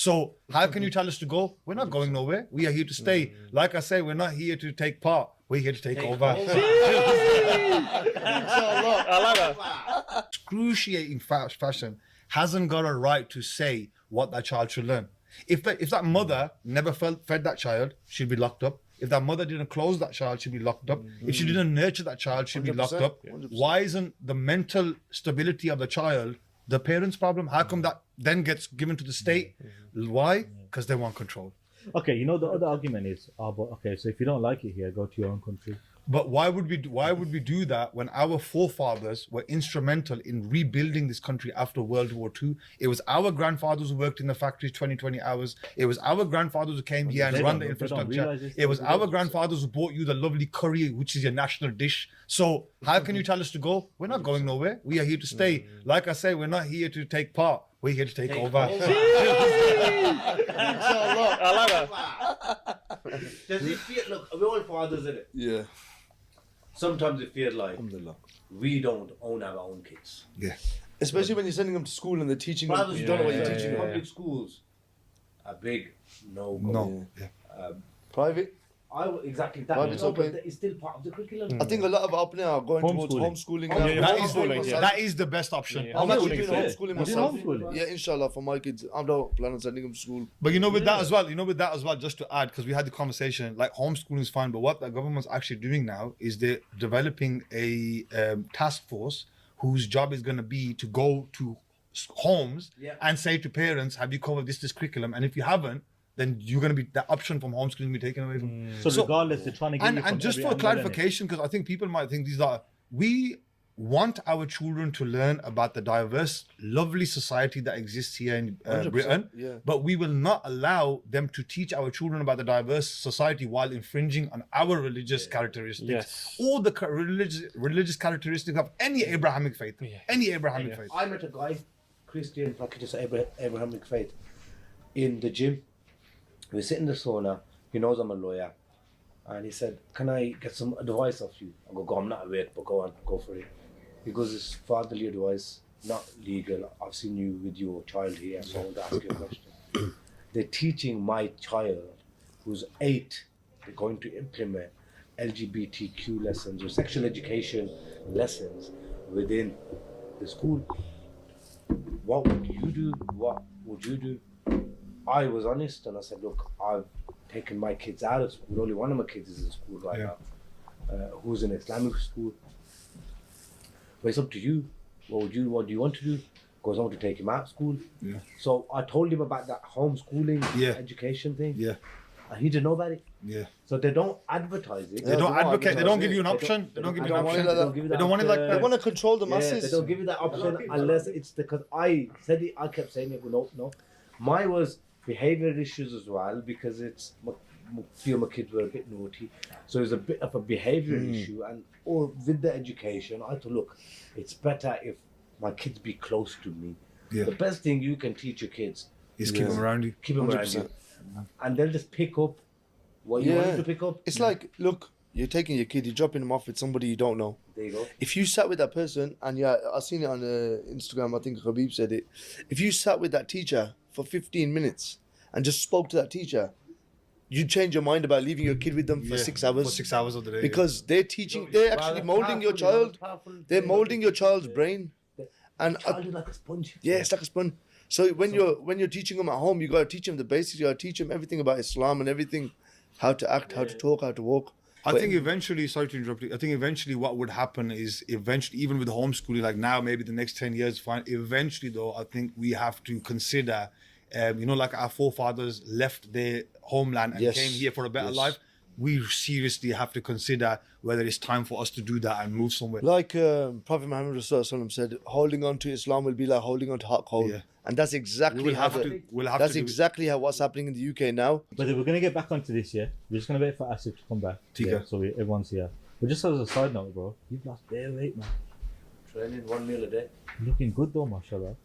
So how can you tell us to go? We're not going nowhere. We are here to stay. Like I say, we're not here to take part. We're here to take over. I like that. Excruciating fashion hasn't got a right to say what that child should learn. If that mother never fed that child, she'd be locked up. If that mother didn't clothe that child, she'd be locked up. If she didn't nurture that child, she'd be locked up. 100%. Why isn't the mental stability of the child the parents' problem? How come that then gets given to the state? Why? Because they want control. Okay, you know the other argument is, but okay, so if you don't like it here, go to your own country. But why would we do that when our forefathers were instrumental in rebuilding this country after World War II? It was our grandfathers who worked in the factories 20 hours. It was our grandfathers who came here and run the infrastructure. It was our grandfathers who bought you the lovely curry, which is your national dish. So how can you tell us to go? We're not going nowhere. We are here to stay. Like I say, we're not here to take part. We're here to take over. I like that. Does it feel, look, we're all fathers, isn't it? Yeah. Sometimes it feels like Alhamdulillah. we don't own our own kids. Yeah. Especially when you're sending them to school and they're teaching them. Fathers You don't know what you're teaching. teaching them. Public schools are big no-go. No. Yeah. Private. Exactly that. Private's No, but okay. it's still part of the curriculum. I think a lot of up now are going towards homeschooling now. Yeah, That homeschooling, is, yeah. that is the best option. Yeah. I'm actually Homeschooling doing is homeschooling You do myself. homeschooling? Yeah, inshallah, for my kids. I don't plan on sending them to school. But with that as well, just to add, because we had the conversation, like homeschooling is fine, but what the government's actually doing now is they're developing a task force whose job is going to be to go to homes and say to parents, have you covered this curriculum? And if you haven't, then you're going to be, that option from homeschooling be taken away from. So regardless, they're trying to get you from And just every for angle, innit? clarification, because I think people might think we want our children to learn about the diverse, lovely society that exists here in 100%, Britain, yeah. but we will not allow them to teach our children about the diverse society while infringing on our religious characteristics Yes. or the religious characteristics of any Abrahamic faith. Any Abrahamic faith. I met a guy, Christian, practice Abrahamic faith, in the gym. We sit in the sauna. He knows I'm a lawyer. And he said, can I get some advice off you? I go, I'm not awake, but go on, go for it. He goes, it's fatherly advice, not legal. I've seen you with your child here, so I want to ask you a question. They're teaching my child, who's 8, they're going to implement LGBTQ lessons or sexual education lessons within the school. What would you do? What would you do? I was honest and I said, look, I've taken my kids out of school. Only one of my kids is in school right now, who's in Islamic school. But it's up to you. What do you want to do? Goes on to take him out of school. Yeah. So I told him about that homeschooling education thing. Yeah. And he didn't know about it. Yeah. So they don't advertise it. They don't advocate. advertise They don't give it. you an option. They don't give you an want it option. like that. They don't want it like They that. want to control the Yeah, masses. they don't give you that option unless it's because I said it. I kept saying it. But no. Mine was behavioural issues as well because it's a few of my kids were a bit naughty, so it's a bit of a behavioural issue. And or with the education, I thought, look, it's better if my kids be close to me. Yeah. The best thing you can teach your kids Is keep them around you. keep them around you, and they'll just pick up what you want them to pick up. It's like, look, you're taking your kid, you're dropping him off with somebody you don't know. There you go. If you sat with that person, and I've seen it on Instagram, I think Habib said it. If you sat with that teacher for 15 minutes and just spoke to that teacher, you'd change your mind about leaving your kid with them for 6 hours. For 6 hours of the day. Because they're teaching, they're actually molding your child. They're molding your child's brain. And Child is like a sponge. yeah, it's like a sponge. So when you're teaching them at home, you got to teach them the basics. You got to teach them everything about Islam and everything, how to act, how to talk, how to walk. I think eventually, sorry to interrupt you, I think eventually what would happen is even with homeschooling, like now, maybe the next 10 years, fine. Eventually though, I think we have to consider, like our forefathers left their homeland and came here for a better life. We seriously have to consider whether it's time for us to do that and move somewhere. Like Prophet Muhammad Rasulullah said, holding on to Islam will be like holding on to hot coal. Yeah. And that's exactly We'll how have to do what's happening in the UK now. But we're going to get back onto this, yeah? We're just going to wait for Asif to come back. Tika. Yeah, so everyone's here. But just as a side note, bro, you've lost bare weight, man. Training 1 meal a day. You're looking good though, mashallah.